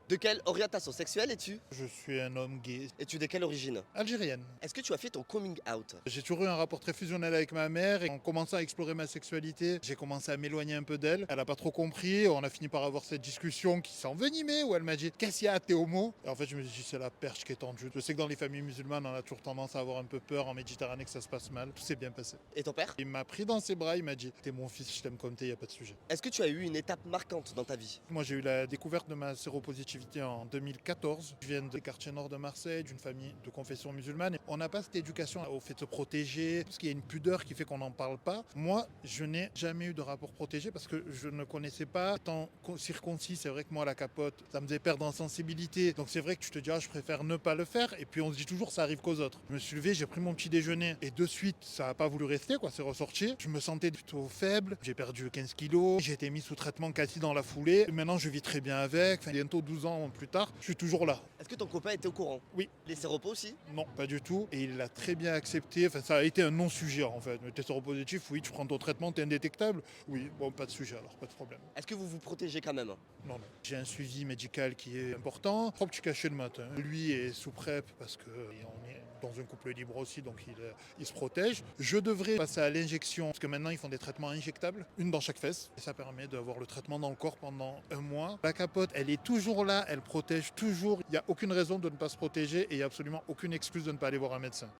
De quelle orientation sexuelle es-tu? Je suis un homme gay. Es-tu de quelle origine? Algérienne. Est-ce que tu as fait ton coming out? J'ai toujours eu un rapport très fusionnel avec ma mère et en commençant à explorer ma sexualité, j'ai commencé à m'éloigner un peu d'elle. Elle a pas trop compris, on a fini par avoir cette discussion qui s'envenimait où elle m'a dit «Qu'est-ce qu'il y a, t'es homo?» Et en fait je me suis dit c'est la perche qui est tendue. Je sais que dans les familles musulmanes on a toujours tendance à avoir un peu peur en Méditerranée que ça se passe mal. Tout s'est bien passé. Et ton père? Il m'a pris dans ses bras, il m'a dit «T'es mon fils, je t'aime comme t'es, y a pas de sujet». Est-ce que tu as eu une étape marquante dans ta vie? Moi, j'ai eu la découverte de ma séropositivité en 2014. Je viens des quartiers nord de Marseille, d'une famille de confession musulmane. On n'a pas cette éducation au fait de se protéger, parce qu'il y a une pudeur qui fait qu'on n'en parle pas. Moi, je n'ai jamais eu de rapport protégé parce que je ne connaissais pas. Étant circoncis, c'est vrai que moi, la capote, ça me faisait perdre en sensibilité. Donc c'est vrai que tu te dis, ah, je préfère ne pas le faire. Et puis on se dit toujours, ça arrive qu'aux autres. Je me suis levé, j'ai pris mon petit déjeuner et de suite, ça n'a pas voulu rester, quoi, c'est ressorti. Je me sentais plutôt faible, j'ai perdu 15 kilos, j'ai été mis sous traitement quasi dans la foulée. Maintenant, je vis très bien avec. Enfin, bientôt 12 ans plus tard, je suis toujours là. Est-ce que ton copain était au courant? Oui. Les séropos aussi? Non, pas du tout. Et il l'a très bien accepté. Enfin, ça a été un non-sujet en fait. Mais t'es séropositif, oui, tu prends ton traitement, t'es indétectable. Oui, bon, pas de sujet alors, pas de problème. Est-ce que vous vous protégez quand même? Non, non. J'ai un suivi médical qui est important. 3 petits cachets le matin. Lui est sous PrEP parce que on est dans un couple libre aussi, donc il se protège. Je devrais passer à l'injection parce que maintenant ils font des traitements injectables, une dans chaque fesse. Et ça permet d'avoir le traitement dans le corps pendant un mois. La capote, elle est toujours là, elle protège toujours. Il n'y a aucune raison de ne pas se protéger et il n'y a absolument aucune excuse de ne pas aller voir un médecin.